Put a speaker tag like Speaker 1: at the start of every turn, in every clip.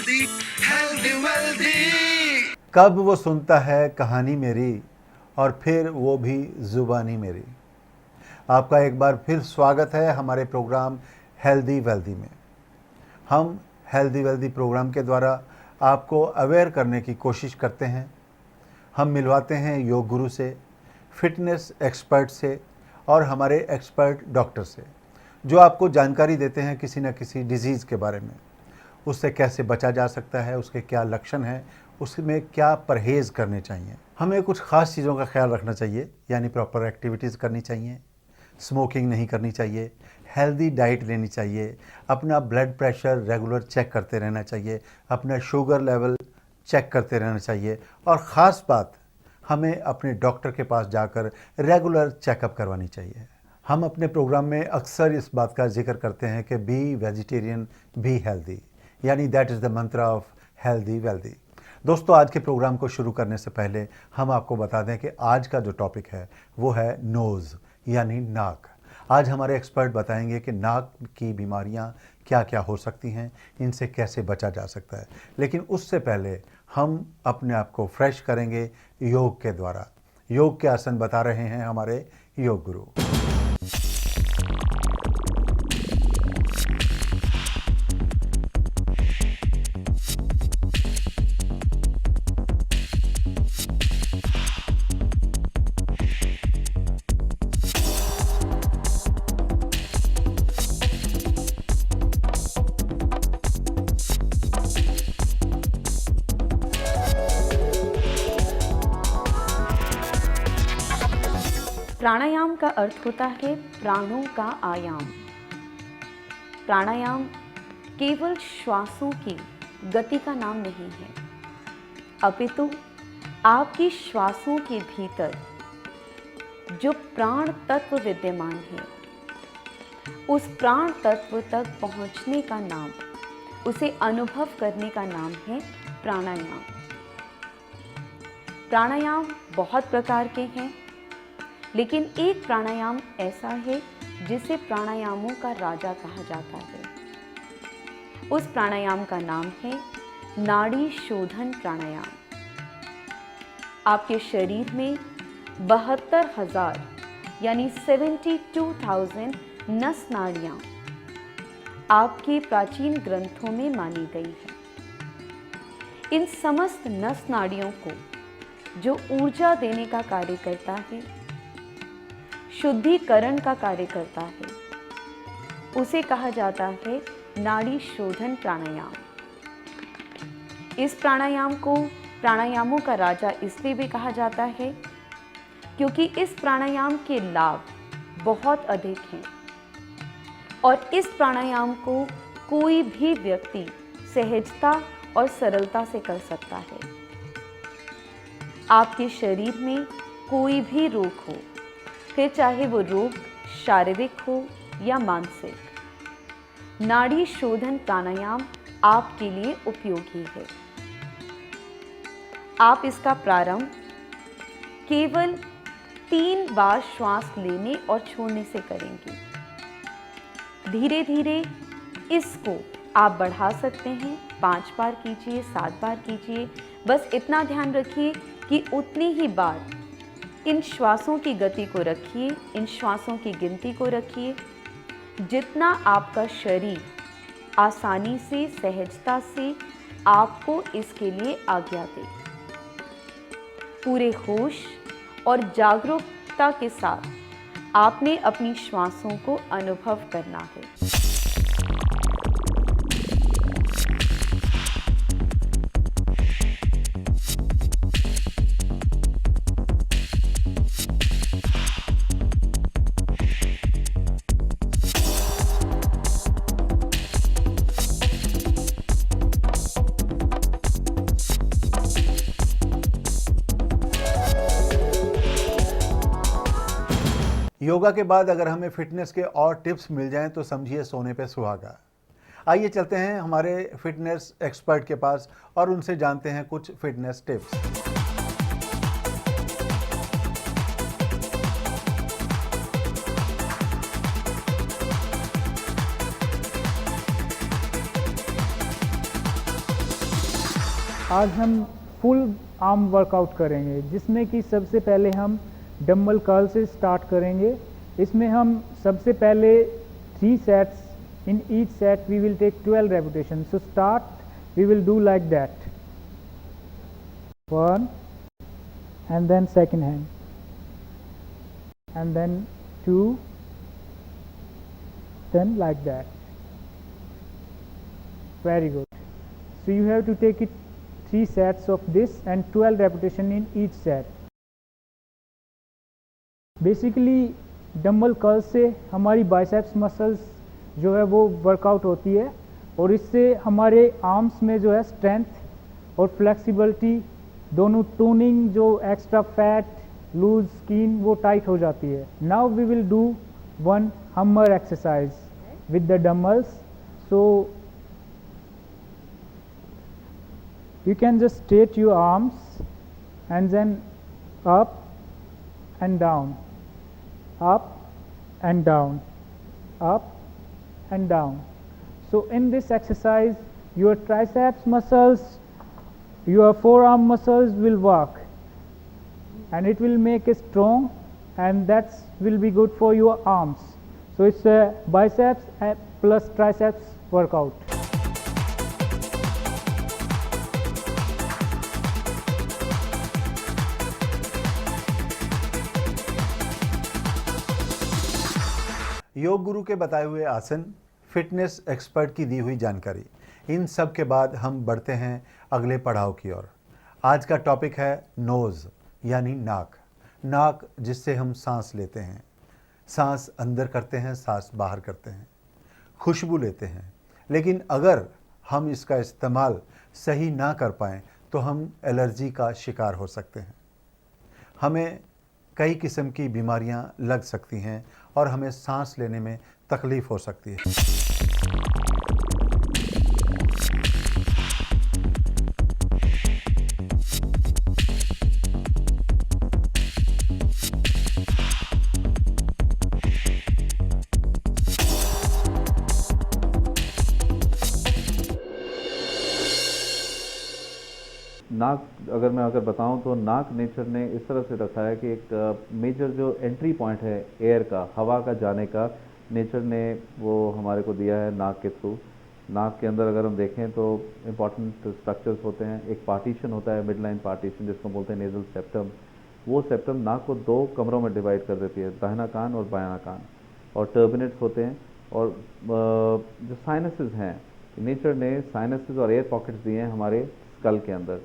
Speaker 1: Healthy healthy wealthy.
Speaker 2: कब वो सुनता है कहानी मेरी और फिर वो भी ज़ुबानी मेरी। आपका एक बार फिर स्वागत है हमारे प्रोग्राम हेल्दी वेल्दी में। हम हेल्दी वेल्दी प्रोग्राम के द्वारा आपको अवेयर करने की कोशिश करते हैं। हम मिलवाते हैं योग गुरु से, फिटनेस एक्सपर्ट से और हमारे एक्सपर्ट डॉक्टर से, जो आपको जानकारी देते हैं किसी न किसी डिजीज़ के बारे में। उससे कैसे बचा जा सकता है, उसके क्या लक्षण हैं, उसमें क्या परहेज़ करने चाहिए। हमें कुछ ख़ास चीज़ों का ख्याल रखना चाहिए, यानी प्रॉपर एक्टिविटीज़ करनी चाहिए, स्मोकिंग नहीं करनी चाहिए, हेल्दी डाइट लेनी चाहिए, अपना ब्लड प्रेशर रेगुलर चेक करते रहना चाहिए, अपना शुगर लेवल चेक करते रहना चाहिए और ख़ास बात, हमें अपने डॉक्टर के पास जाकर रेगुलर चेकअप करवानी चाहिए। हम अपने प्रोग्राम में अक्सर इस बात का जिक्र करते हैं कि बी वेजिटेरियन बी हेल्दी, यानी दैट इज़ द मंत्र ऑफ हेल्दी वेल्दी। दोस्तों, आज के प्रोग्राम को शुरू करने से पहले हम आपको बता दें कि आज का जो टॉपिक है वो है नोज़, यानी नाक। आज हमारे एक्सपर्ट बताएंगे कि नाक की बीमारियां क्या क्या हो सकती हैं, इनसे कैसे बचा जा सकता है। लेकिन उससे पहले हम अपने आप को फ्रेश करेंगे योग के द्वारा। योग के आसन बता रहे हैं हमारे योग गुरु।
Speaker 3: प्राणायाम का अर्थ होता है प्राणों का आयाम। प्राणायाम केवल श्वासों की गति का नाम नहीं है, अपितु आपकी श्वासों के भीतर जो प्राण तत्व विद्यमान है, उस प्राण तत्व तक पहुंचने का नाम, उसे अनुभव करने का नाम है प्राणायाम। प्राणायाम बहुत प्रकार के हैं, लेकिन एक प्राणायाम ऐसा है जिसे प्राणायामों का राजा कहा जाता है। उस प्राणायाम का नाम है नाड़ी शोधन प्राणायाम। आपके शरीर में 72,000 यानी 72,000 नस नाड़ियां आपके प्राचीन ग्रंथों में मानी गई है। इन समस्त नस नाड़ियों को जो ऊर्जा देने का कार्य करता है, शुद्धिकरण का कार्य करता है, उसे कहा जाता है नाड़ी शोधन प्राणायाम। इस प्राणायाम को प्राणायामों का राजा इसलिए भी कहा जाता है क्योंकि इस प्राणायाम के लाभ बहुत अधिक हैं और इस प्राणायाम को कोई भी व्यक्ति सहजता और सरलता से कर सकता है। आपके शरीर में कोई भी रोग हो, फिर चाहे वो रोग शारीरिक हो या मानसिक, नाड़ी शोधन प्राणायाम आपके लिए उपयोगी है। आप इसका प्रारंभ केवल 3 बार श्वास लेने और छोड़ने से करेंगे। धीरे धीरे इसको आप बढ़ा सकते हैं, 5 बार कीजिए, 7 बार कीजिए। बस इतना ध्यान रखिए कि उतनी ही बार इन श्वासों की गति को रखिए, इन श्वासों की गिनती को रखिए, जितना आपका शरीर आसानी से, सहजता से आपको इसके लिए आज्ञा दे। पूरे होश और जागरूकता के साथ आपने अपनी श्वासों को अनुभव करना है।
Speaker 2: योगा के बाद अगर हमें फिटनेस के और टिप्स मिल जाएं तो समझिए सोने पे सुहागा। आइए चलते हैं हमारे फिटनेस एक्सपर्ट के पास और उनसे जानते हैं कुछ फिटनेस टिप्स।
Speaker 4: आज हम फुल आर्म वर्कआउट करेंगे, जिसमें कि सबसे पहले हम डम्बल कर्ल से स्टार्ट करेंगे। इसमें हम सबसे पहले 3 sets, in each set we will take 12 repetitions. So start we will do like that, 1 and then second hand and then 2, then like that. Very good. So you have to take it 3 sets of this and 12 repetition in each set. Basically dumbbell curl से हमारी biceps muscles जो है वो workout होती है और इससे हमारे आर्म्स में जो है स्ट्रेंथ और फ्लेक्सिबिलिटी दोनों, टोनिंग, जो एक्स्ट्रा फैट, लूज स्किन वो टाइट हो जाती है। Now we will do one hammer exercise with the dumbbells. So you can just straight your arms and then up and down, up and down, up and down. So in this exercise your triceps muscles, your forearm muscles will work and it will make it strong, and that will be good for your arms. So it's a biceps plus triceps workout.
Speaker 2: Yoga guru के बताए हुए आसन, fitness expert की दी हुई जानकारी, इन सब के बाद हम बढ़ते हैं अगले पड़ाव की ओर। आज का टॉपिक है नोज़ यानी नाक। नाक जिससे हम सांस लेते हैं, सांस अंदर करते हैं, सांस बाहर करते हैं, खुशबू लेते हैं। लेकिन अगर हम इसका इस्तेमाल सही ना कर पाएँ तो हम एलर्जी का शिकार हो सकते हैं। हमें कई किस्म की बीमारियां लग सकती हैं और हमें सांस लेने में तकलीफ़ हो सकती है।
Speaker 5: नाक अगर बताऊं तो नाक नेचर ने इस तरह से रखा है कि एक मेजर जो एंट्री पॉइंट है एयर का, हवा का जाने का, नेचर ने वो हमारे को दिया है नाक के थ्रू। नाक के अंदर अगर हम देखें तो इम्पॉर्टेंट स्ट्रक्चर्स होते हैं। एक पार्टीशन होता है, मिड लाइन पार्टीशन, जिसको बोलते हैं नेजल सेप्टम। वो सेप्टम नाक को 2 कमरों में डिवाइड कर देती है, दाहिना कान और बायां कान। और टर्बिनेट्स होते हैं। और जो साइनसेस हैं, नेचर ने साइनसेस और एयर पॉकेट्स दिए हैं हमारे स्कल के अंदर।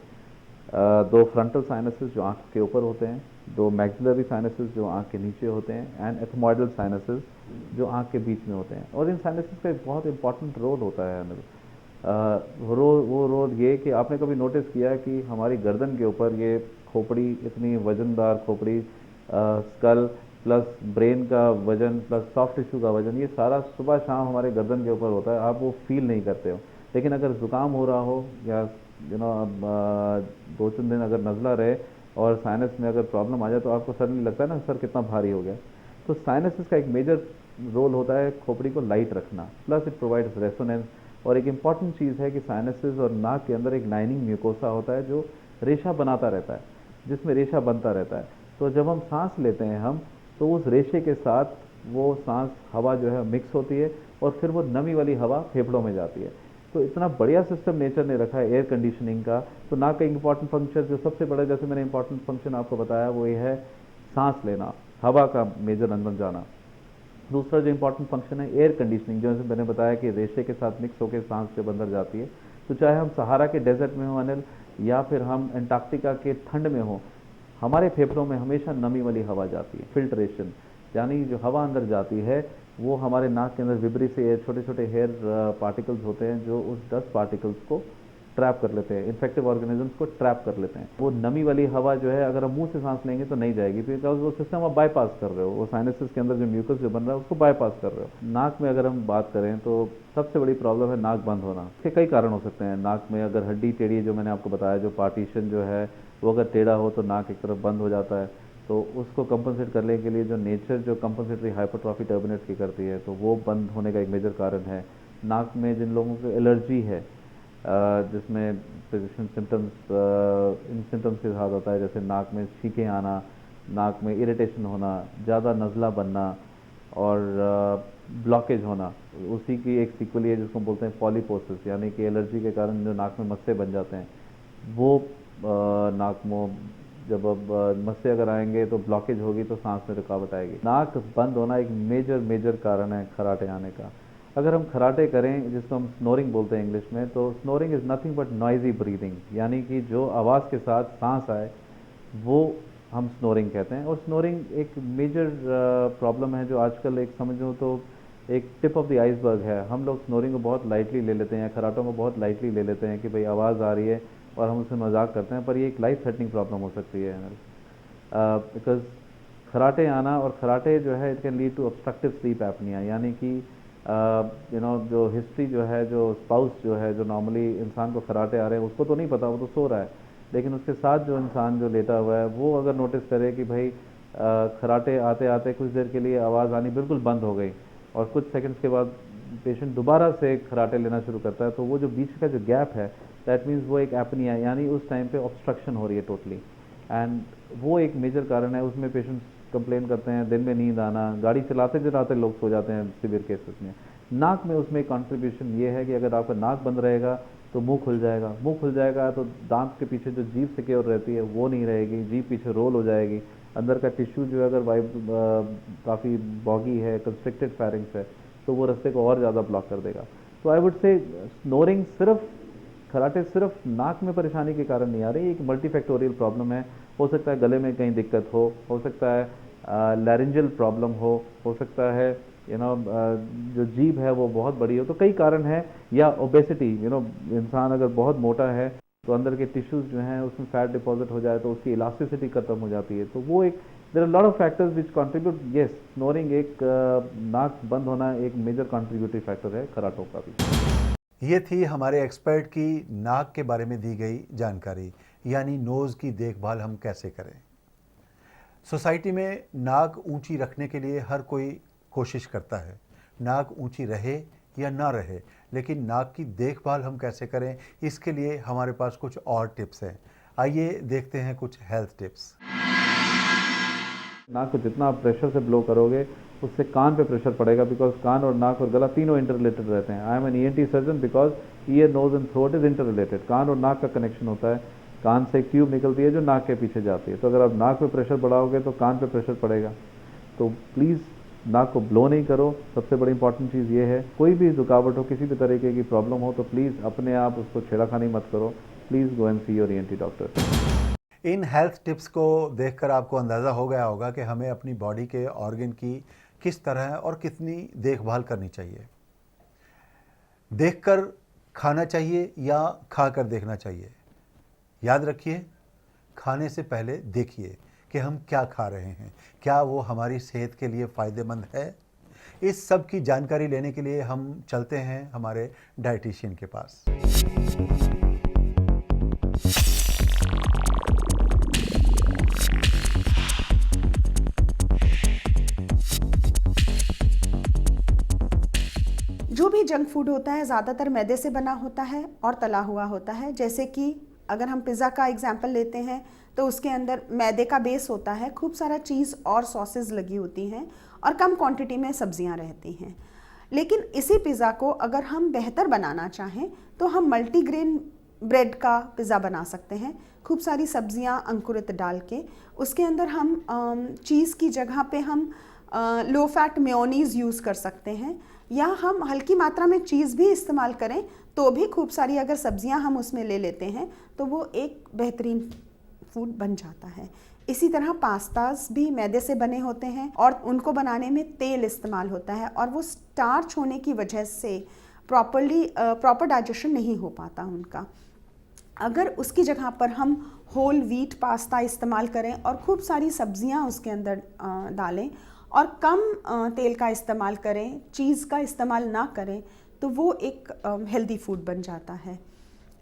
Speaker 5: 2 फ्रंटल साइनसेस जो आँख के ऊपर होते हैं, 2 मैक्सिलरी साइनसेस जो आँख के नीचे होते हैं, एंड एथमोइडल साइनसेस जो आँख के बीच में होते हैं। और इन साइनसेस का एक बहुत इंपॉर्टेंट रोल होता है अनिल। वो रोल ये कि आपने कभी नोटिस किया कि हमारी गर्दन के ऊपर ये खोपड़ी, इतनी वजनदार खोपड़ी, स्कल प्लस ब्रेन का वजन प्लस सॉफ्ट टिश्यू का वजन, ये सारा सुबह शाम हमारे गर्दन के ऊपर होता है। आप वो फील नहीं करते हो। लेकिन अगर ज़ुकाम हो रहा हो या 2-3 दिन अगर नज़ला रहे और साइनस में अगर प्रॉब्लम आ जाए तो आपको सडनली लगता है ना सर कितना भारी हो गया। तो साइनसेस का एक मेजर रोल होता है खोपड़ी को लाइट रखना, प्लस इट प्रोवाइड्स रेसोनेंस। और एक इम्पॉर्टेंट चीज़ है कि साइनसेस और नाक के अंदर एक लाइनिंग म्यूकोसा होता है जो रेशा बनाता रहता है, जिसमें रेशा बनता रहता है। तो जब हम सांस लेते हैं हम, तो उस रेशे के साथ वो सांस हवा जो है मिक्स होती है और फिर वो नमी वाली हवा फेफड़ों में जाती है। तो इतना बढ़िया सिस्टम नेचर ने रखा है एयर कंडीशनिंग का। तो नाक का इंपॉर्टेंट फंक्शन जो सबसे बड़ा, जैसे मैंने इंपॉर्टेंट फंक्शन आपको बताया, वो ये है सांस लेना, हवा का मेजर अंदर जाना। दूसरा जो इंपॉर्टेंट फंक्शन है एयर कंडीशनिंग, जैसे मैंने बताया कि रेशे के साथ मिक्स होकर सांस जब अंदर जाती है, तो चाहे हम सहारा के डेजर्ट में हो अनिल या फिर हम एंटार्क्टिका के ठंड में हो, हमारे फेफड़ों में हमेशा नमी वाली हवा जाती है। फिल्ट्रेशन यानी जो हवा अंदर जाती है वो हमारे नाक के अंदर विब्री से छोटे छोटे हेयर पार्टिकल्स होते हैं जो उस डस्ट पार्टिकल्स को ट्रैप कर लेते हैं, इन्फेक्टिव ऑर्गेनिजम्स को ट्रैप कर लेते हैं। वो नमी वाली हवा जो है अगर हम मुंह से सांस लेंगे तो नहीं जाएगी, बिकॉज वो सिस्टम आप बाईपास कर रहे हो। वो साइनसेस के अंदर जो म्यूकस जो बन रहा है उसको बाईपास कर रहे हो। नाक में अगर हम बात करें तो सबसे बड़ी प्रॉब्लम है नाक बंद होना। इसके कई कारण हो सकते हैं। नाक में अगर हड्डी टेढ़ी, जो मैंने आपको बताया, जो पार्टीशन जो है वो अगर टेढ़ा हो तो नाक एक तरफ बंद हो जाता है। तो उसको कंपनसेट करने के लिए जो नेचर जो कंपनसेटरी हाइपरट्रॉफी टर्बिनेट्स की करती है, तो वो बंद होने का एक मेजर कारण है। नाक में जिन लोगों को एलर्जी है, जिसमें फिजिशियन सिम्टम्स इन सिम्टम्स के साथ होता है, जैसे नाक में छींकें आना, नाक में इरिटेशन होना, ज़्यादा नज़ला बनना और ब्लॉकेज होना। उसी की एक सीक्वल है जिसको बोलते हैं पॉलीपोसिस, यानी कि एलर्जी के कारण जो नाक में मस्से बन जाते हैं, वो नाक में जब अब मस्से अगर आएंगे तो ब्लॉकेज होगी तो सांस में रुकावट आएगी। नाक बंद होना एक मेजर कारण है खराटे आने का। अगर हम खराटे करें, जिसको हम स्नोरिंग बोलते हैं इंग्लिश में, तो snoring is nothing but noisy breathing, यानी कि जो आवाज़ के साथ सांस आए वो हम स्नोरिंग कहते हैं। और स्नोरिंग एक मेजर प्रॉब्लम है जो आजकल एक समझो तो एक टिप ऑफ द आइसबर्ग है। हम लोग स्नोरिंग को बहुत लाइटली ले लेते हैं, खराटों को बहुत लाइटली ले लेते हैं कि भाई आवाज़ आ रही है और हम उससे मजाक करते हैं, पर ये एक लाइफ थ्रेटनिंग प्रॉब्लम हो सकती है। बिकॉज खराटे आना, और खराटे जो है it can lead to obstructive sleep apnea, यानी कि जो हिस्ट्री जो है, जो स्पाउस जो है, जो नॉर्मली इंसान को खराटे आ रहे हैं उसको तो नहीं पता, वो तो सो रहा है, लेकिन उसके साथ जो इंसान जो लेटा हुआ है वो अगर नोटिस करे कि भाई खराटे आते आते कुछ देर के लिए आवाज़ आनी बिल्कुल बंद हो गई और कुछ सेकंड्स के बाद पेशेंट दोबारा से खराटे लेना शुरू करता है, तो वो जो बीच का जो गैप है, दैट मीन्स वो एक एपनिया, यानी उस टाइम पे ऑब्स्ट्रक्शन हो रही है टोटली, एंड वो एक मेजर कारण है। उसमें पेशेंट्स कंप्लेन करते हैं दिन में नींद आना, गाड़ी चलाते चलाते लोग सो जाते हैं सिवियर केसेस में। नाक में उसमें कंट्रीब्यूशन ये है कि अगर आपका नाक बंद रहेगा तो मुंह खुल जाएगा, मुंह खुल जाएगा तो दांत के पीछे जो जीभ सिक्योर रहती है वो नहीं रहेगी, जीभ पीछे रोल हो जाएगी, अंदर का टिश्यू जो है अगर काफ़ी बॉगी है, कंस्ट्रिक्टेड फेरिंग्स है, तो वो रास्ते को और ज़्यादा ब्लॉक कर देगा। तो आई वुड से स्नोरिंग खराटे सिर्फ नाक में परेशानी के कारण नहीं आ रही, एक मल्टीफैक्टोरियल प्रॉब्लम है। हो सकता है गले में कहीं दिक्कत हो सकता है लैरिंजियल प्रॉब्लम हो सकता है जो जीभ है वो बहुत बड़ी हो, तो कई कारण है, या ओबेसिटी, इंसान अगर बहुत मोटा है तो अंदर के टिश्यूज जो हैं उसमें फैट डिपॉजिट हो जाए तो उसकी इलास्टिसिटी खत्म हो जाती है, तो वो एक there are lot of factors which contribute. Yes, snoring एक नाक बंद होना एक मेजर कंट्रीब्यूटरी फैक्टर है खराटों का भी।
Speaker 2: ये थी हमारे एक्सपर्ट की नाक के बारे में दी गई जानकारी, यानी नोज़ की देखभाल हम कैसे करें। सोसाइटी में नाक ऊंची रखने के लिए हर कोई कोशिश करता है, नाक ऊंची रहे या ना रहे, लेकिन नाक की देखभाल हम कैसे करें, इसके लिए हमारे पास कुछ और टिप्स हैं। आइए देखते हैं कुछ हेल्थ टिप्स।
Speaker 5: नाक को जितना आप प्रेशर से ब्लो करोगे उससे कान पे प्रेशर पड़ेगा, बिकॉज कान और नाक और गला तीनों इंटर रिलेटेड रहते हैं। I am an ENT surgeon because ear, nose and throat is inter related. कान और नाक का कनेक्शन होता है, कान से एक ट्यूब निकलती है जो नाक के पीछे जाती है, तो अगर आप नाक पे प्रेशर बढ़ाओगे तो कान पे प्रेशर पड़ेगा। तो प्लीज़ नाक को ब्लो नहीं करो। सबसे बड़ी इंपॉर्टेंट चीज़ ये है, कोई भी रुकावट हो, किसी भी तरीके की प्रॉब्लम हो, तो प्लीज़ अपने आप उसको छेड़ाखानी मत करो। Please go and see your ENT doctor.
Speaker 2: In health tips को देखकर आपको अंदाज़ा हो गया होगा कि हमें अपनी बॉडी के ऑर्गन की किस तरह और कितनी देखभाल करनी चाहिए। देखकर खाना चाहिए या खाकर देखना चाहिए। याद रखिए, खाने से पहले देखिए कि हम क्या खा रहे हैं, क्या वो हमारी सेहत के लिए फ़ायदेमंद है। इस सब की जानकारी लेने के लिए हम चलते हैं हमारे डाइटिशियन के पास।
Speaker 6: जो भी जंक फूड होता है ज़्यादातर मैदे से बना होता है और तला हुआ होता है। जैसे कि अगर हम पिज़्ज़ा का एग्जाम्पल लेते हैं तो उसके अंदर मैदे का बेस होता है, खूब सारा चीज़ और सॉसेज लगी होती हैं और कम क्वांटिटी में सब्जियां रहती हैं। लेकिन इसी पिज़्ज़ा को अगर हम बेहतर बनाना चाहें तो हम मल्टीग्रेन ब्रेड का पिज़्ज़ा बना सकते हैं। खूब सारी सब्जियां अंकुरित डाल के उसके अंदर हम चीज़ की जगह पे हम लो फैट मेयोनीज़ यूज़ कर सकते हैं, या हम हल्की मात्रा में चीज़ भी इस्तेमाल करें तो भी खूब सारी अगर सब्जियां हम उसमें ले लेते हैं तो वो एक बेहतरीन फूड बन जाता है। इसी तरह पास्तास भी मैदे से बने होते हैं और उनको बनाने में तेल इस्तेमाल होता है और वो स्टार्च होने की वजह से प्रॉपर डाइजेशन नहीं हो पाता उनका। अगर उसकी जगह पर हम होल व्हीट पास्ता इस्तेमाल करें और खूब सारी सब्जियां उसके अंदर डालें और कम तेल का इस्तेमाल करें, चीज़ का इस्तेमाल ना करें, तो वो एक हेल्दी फूड बन जाता है।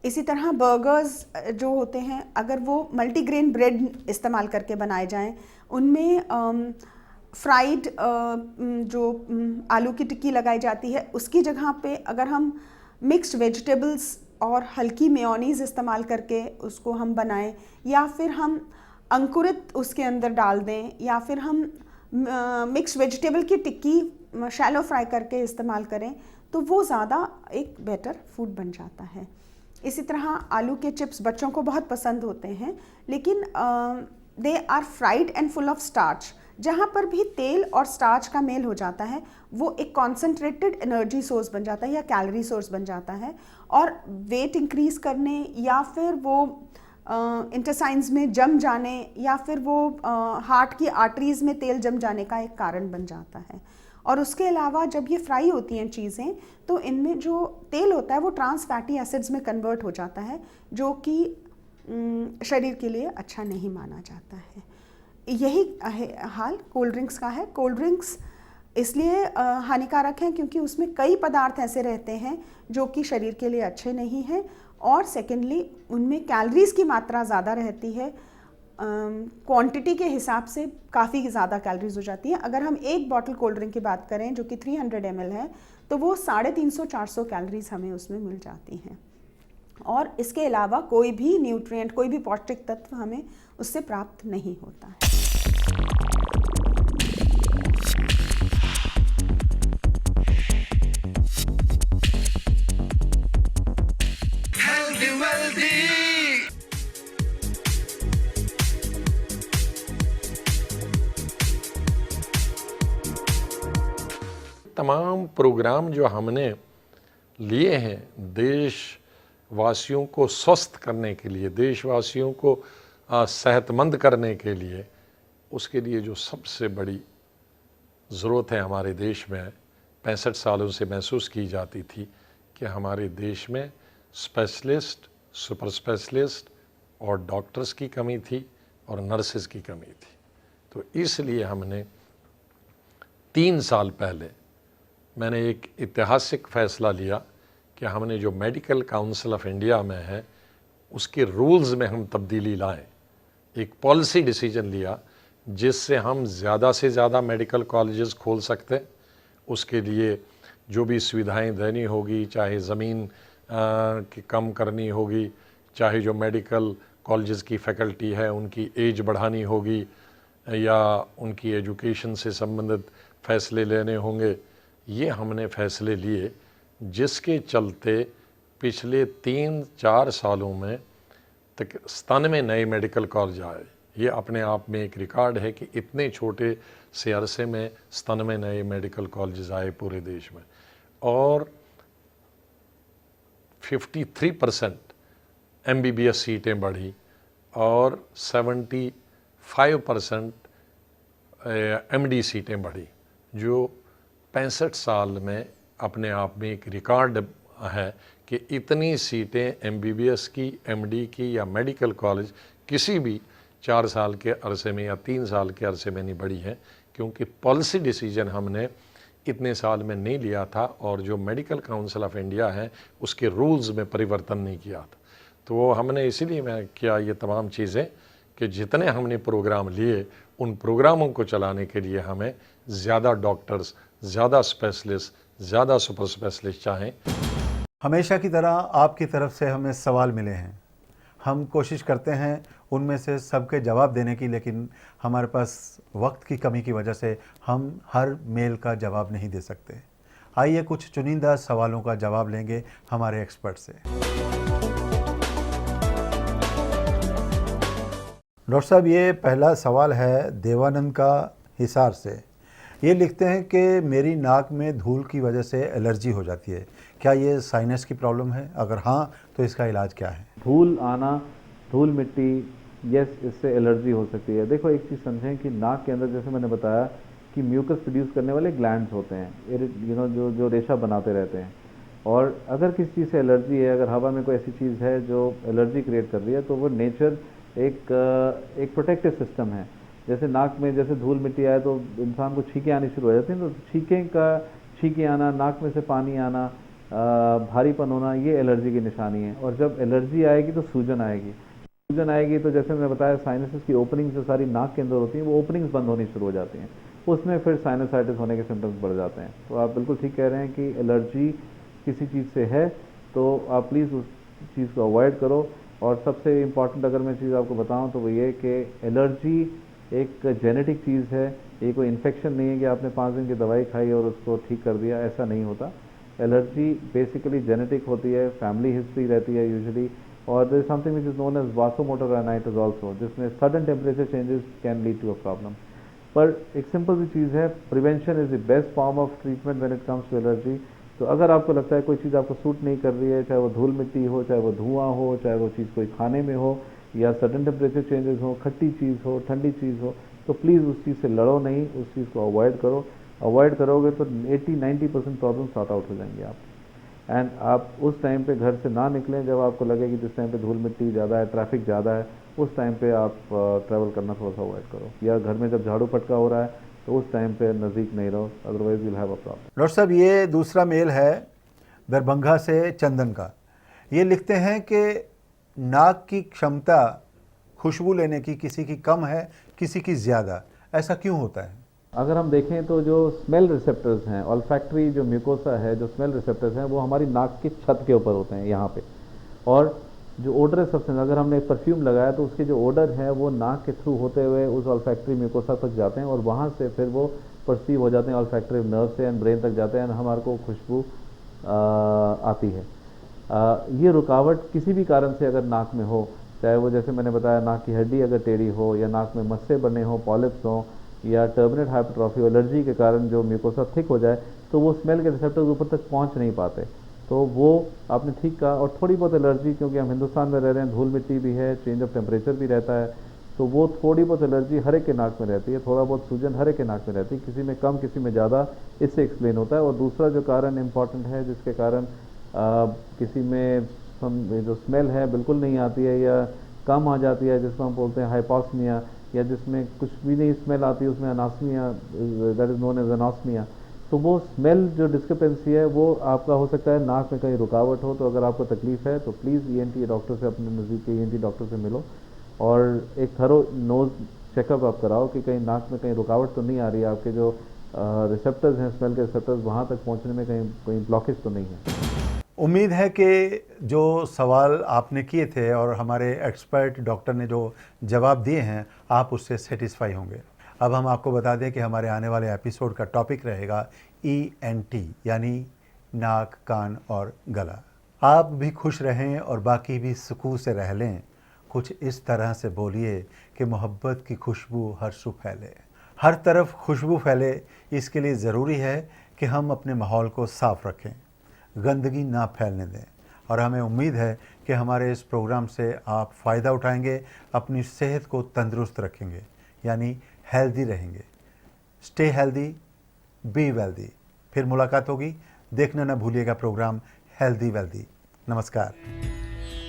Speaker 6: इसी तरह बर्गर्स जो होते हैं, अगर वो मल्टीग्रेन ब्रेड इस्तेमाल करके बनाए जाएं, उनमें फ्राइड जो आलू की टिक्की लगाई जाती है उसकी जगह पे अगर हम मिक्स्ड वेजिटेबल्स और हल्की मेयोनीज़ इस्तेमाल करके उसको हम बनाएं, या फिर हम अंकुरित उसके अंदर डाल दें, या फिर हम मिक्स वेजिटेबल की टिक्की शैलो फ्राई करके इस्तेमाल करें, तो वो ज़्यादा एक बेटर फूड बन जाता है। इसी तरह आलू के चिप्स बच्चों को बहुत पसंद होते हैं, लेकिन they are fried and full of starch. जहाँ पर भी तेल और स्टार्च का मेल हो जाता है वो एक कॉन्सेंट्रेटेड एनर्जी सोर्स बन जाता है या कैलोरी सोर्स बन जाता है, और वेट इंक्रीज करने या फिर वो इंटेस्टाइन्स में जम जाने या फिर वो हार्ट की आर्टरीज में तेल जम जाने का एक कारण बन जाता है। और उसके अलावा जब ये फ्राई होती हैं चीज़ें, तो इनमें जो तेल होता है वो ट्रांस फैटी एसिड्स में कन्वर्ट हो जाता है, जो कि शरीर के लिए अच्छा नहीं माना जाता है। यही हाल कोल्ड ड्रिंक्स का है। कोल्ड ड्रिंक्स इसलिए हानिकारक हैं क्योंकि उसमें कई पदार्थ ऐसे रहते हैं जो कि शरीर के लिए अच्छे नहीं हैं, और सेकेंडली उनमें कैलोरीज़ की मात्रा ज़्यादा रहती है। क्वांटिटी के हिसाब से काफ़ी ज़्यादा कैलोरीज हो जाती है। अगर हम एक बॉटल कोल्ड ड्रिंक की बात करें जो कि 300 ml है, तो वो 350-400 कैलोरीज हमें उसमें मिल जाती हैं, और इसके अलावा कोई भी न्यूट्रिएंट, कोई भी पौष्टिक तत्व हमें उससे प्राप्त नहीं होता है।
Speaker 1: healthy wealthy.
Speaker 7: तमाम प्रोग्राम जो हमने लिए हैं देशवासियों को स्वस्थ करने के लिए, देशवासियों को सेहतमंद करने के लिए, उसके लिए जो सबसे बड़ी ज़रूरत है हमारे देश में 65 सालों से महसूस की जाती थी कि हमारे देश में स्पेशलिस्ट, सुपर स्पेशलिस्ट और डॉक्टर्स की कमी थी और नर्सेज की कमी थी। तो इसलिए हमने 3 साल पहले मैंने एक ऐतिहासिक फ़ैसला लिया कि हमने जो मेडिकल काउंसिल ऑफ इंडिया में है उसके रूल्स में हम तब्दीली लाएं। एक पॉलिसी डिसीजन लिया जिससे हम ज़्यादा से ज़्यादा मेडिकल कॉलेजेस खोल सकते हैं। उसके लिए जो भी सुविधाएं देनी होगी, चाहे ज़मीन की कम करनी होगी, चाहे जो मेडिकल कॉलेजेस की फैकल्टी है उनकी एज बढ़ानी होगी, या उनकी एजुकेशन से संबंधित फ़ैसले लेने होंगे, ये हमने फ़ैसले लिए, जिसके चलते पिछले 3-4 सालों में तक 97 नए मेडिकल कॉलेज आए। ये अपने आप में एक रिकॉर्ड है कि इतने छोटे से अरसे में 97 नए मेडिकल कॉलेज आए पूरे देश में, और 53% MBBS सीटें बढ़ी और 75% MD सीटें बढ़ी, जो 65 साल में अपने आप में एक रिकॉर्ड है कि इतनी सीटें MBBS की, MD की या मेडिकल कॉलेज किसी भी 4 साल के अरसे में या 3 साल के अरसे में नहीं बढ़ी है, क्योंकि पॉलिसी डिसीजन हमने इतने साल में नहीं लिया था और जो मेडिकल काउंसिल ऑफ इंडिया है उसके रूल्स में परिवर्तन नहीं किया था। तो वो हमने इसीलिए मैं किया ये तमाम चीज़ें कि जितने हमने प्रोग्राम लिए उन प्रोग्रामों को चलाने के लिए हमें ज़्यादा डॉक्टर्स, ज़्यादा स्पेशलिस्ट, ज़्यादा सुपर स्पेशलिस्ट चाहें।
Speaker 2: हमेशा की तरह आपकी तरफ से हमें सवाल मिले हैं, हम कोशिश करते हैं उनमें से सबके जवाब देने की, लेकिन हमारे पास वक्त की कमी की वजह से हम हर मेल का जवाब नहीं दे सकते। आइए कुछ चुनिंदा सवालों का जवाब लेंगे हमारे एक्सपर्ट से। डॉक्टर साहब, ये पहला सवाल है देवानंद का हिसार से। ये लिखते हैं कि मेरी नाक में धूल की वजह से एलर्जी हो जाती है, क्या ये साइनस की प्रॉब्लम है? अगर हाँ तो इसका इलाज क्या है?
Speaker 5: धूल आना, धूल मिट्टी, यस, इससे एलर्जी हो सकती है। देखो एक चीज़ समझें कि नाक के अंदर, जैसे मैंने बताया कि म्यूकस प्रोड्यूस करने वाले ग्लैंड्स होते हैं, जो रेशा बनाते रहते हैं, और अगर किसी चीज़ से एलर्जी है, अगर हवा में कोई ऐसी चीज़ है जो एलर्जी क्रिएट कर रही है, तो वो नेचर एक प्रोटेक्टिव सिस्टम है। जैसे नाक में जैसे धूल मिट्टी आए तो इंसान को छींकें आनी शुरू हो जाती हैं, तो छींकें आना, नाक में से पानी आना, भारीपन होना, ये एलर्जी की निशानी है। और जब एलर्जी आएगी तो सूजन आएगी। सूजन आएगी तो जैसे मैंने बताया साइनसेस की ओपनिंग्स जो सारी नाक के अंदर होती हैं वो ओपनिंग्स बंद होनी शुरू हो जाती हैं, उसमें फिर साइनसाइटिस होने के सिम्टम्स बढ़ जाते हैं। तो आप बिल्कुल ठीक कह रहे हैं कि एलर्जी किसी चीज़ से है तो आप प्लीज़ चीज़ को अवॉइड करो। और सबसे इम्पॉर्टेंट अगर मैं चीज़ आपको बताऊं तो वो ये कि एलर्जी एक जेनेटिक चीज़ है, ये कोई इन्फेक्शन नहीं है कि आपने 5 दिन की दवाई खाई और उसको ठीक कर दिया, ऐसा नहीं होता। एलर्जी बेसिकली जेनेटिक होती है, फैमिली हिस्ट्री रहती है यूजुअली, और there is something which is known as vasomotor rhinitis also, जिसमें sudden temperature changes can lead to a problem. पर एक सिंपल सी चीज़ है, prevention is the best form of treatment when it comes to allergy. तो अगर आपको लगता है कोई चीज़ आपको सूट नहीं कर रही है, चाहे वो धूल मिट्टी हो, चाहे वो धुआं हो, चाहे वो चीज़ कोई खाने में हो, या सडन टेम्परेचर चेंजेस हो, खट्टी चीज़ हो, ठंडी चीज़ हो, तो प्लीज़ उस चीज़ से लड़ो नहीं, उस चीज़ को अवॉइड करो। अवॉइड करोगे तो 80-90% प्रॉब्लम सॉर्ट आउट हो जाएंगे आप। एंड आप उस टाइम पे घर से ना निकलें जब आपको लगे कि जिस टाइम पे धूल मिट्टी ज़्यादा है, ट्रैफिक ज़्यादा है, उस टाइम पे आप ट्रैवल करना थोड़ा सा अवॉइड करो। या घर में जब झाड़ू पटका हो रहा है तो उस टाइम पे नज़दीक नहीं रहो, otherwise will have a problem.
Speaker 2: Doctor साहब, ये दूसरा मेल है दरभंगा से चंदन का। ये लिखते हैं कि नाक की क्षमता खुशबू लेने की किसी की कम है, किसी की ज़्यादा, ऐसा क्यों होता है?
Speaker 5: अगर हम देखें तो जो स्मेल रिसेप्टर्स हैं, ऑल्फैक्टरी जो म्यूकोसा है, जो स्मेल रिसेप्टर्स हैं, वो हमारी नाक की छत के ऊपर होते हैं यहाँ पे। और जो ओडर सब्सटेंस, अगर हमने एक परफ्यूम लगाया तो उसके जो ओडर है वो नाक के थ्रू होते हुए उस ऑल्फैक्टरी म्यूकोसा तक जाते हैं, और वहाँ से फिर वो परसीव हो जाते हैं ऑल्फैक्टरी नर्व से, एंड ब्रेन तक जाते हैं, एंड हमारे को खुशबू आती है। ये रुकावट किसी भी कारण से अगर नाक में हो, चाहे वो जैसे मैंने बताया नाक की हड्डी अगर टेढ़ी हो, या नाक में मस्से बने हो, पॉलिप्स हो, या टर्मिनेट हाइपरट्रॉफी, एलर्जी के कारण जो म्यूकोसा थिक हो जाए, तो वो स्मेल के रिसेप्टर्स ऊपर तक पहुंच नहीं पाते। तो वो आपने ठीक कहा। और थोड़ी बहुत एलर्जी, क्योंकि हम हिंदुस्तान में रह रहे हैं, धूल मिट्टी भी है, चेंज ऑफ टेम्परेचर भी रहता है, तो वो थोड़ी बहुत एलर्जी हर एक के नाक में रहती है, थोड़ा बहुत सूजन हर एक के नाक में रहती है, किसी में कम किसी में ज़्यादा, इससे एक्सप्लेन होता है। और दूसरा जो कारण इम्पॉर्टेंट है जिसके कारण किसी में जो स्मेल है बिल्कुल नहीं आती है या कम आ जाती है, जिसको हम बोलते हैं हाइपोस्मिया, या जिसमें कुछ भी नहीं स्मेल आती है, उसमें अनास्मिया, दैट इज़ नोन एज अनास्मिया। तो वो स्मेल जो डिस्क्रिपेंसी है वो आपका हो सकता है नाक में कहीं रुकावट हो। तो अगर आपको तकलीफ है तो प्लीज़ ENT डॉक्टर से, अपने नज़दीक के ENT डॉक्टर से मिलो और एक थरो नोज़ चेकअप आप कराओ कि कहीं नाक में कहीं रुकावट तो नहीं आ रही है, आपके जो रिसेप्टर्स हैं, स्मेल के रिसेप्टर्स, वहाँ तक पहुँचने में कहीं ब्लॉकेज तो नहीं है।
Speaker 2: उम्मीद है कि जो सवाल आपने किए थे और हमारे एक्सपर्ट डॉक्टर ने जो जवाब दिए हैं, आप उससे सेटिस्फाई होंगे। अब हम आपको बता दें कि हमारे आने वाले एपिसोड का टॉपिक रहेगा ENT, यानी नाक, कान और गला। आप भी खुश रहें और बाकी भी सुकून से रह लें। कुछ इस तरह से बोलिए कि मोहब्बत की खुशबू हर सू फैले, हर तरफ खुशबू फैले। इसके लिए ज़रूरी है कि हम अपने माहौल को साफ़ रखें, गंदगी ना फैलने दें। और हमें उम्मीद है कि हमारे इस प्रोग्राम से आप फ़ायदा उठाएंगे, अपनी सेहत को तंदुरुस्त रखेंगे, यानी हेल्दी रहेंगे। Stay healthy, be wealthy. फिर मुलाकात होगी। देखना ना भूलिएगा प्रोग्राम हेल्दी वेल्दी। नमस्कार।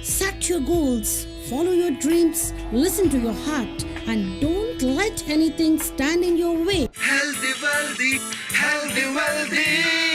Speaker 8: Set your goals, follow your dreams, listen to your heart, and don't let anything stand in your way.
Speaker 1: Healthy, wealthy, healthy, wealthy.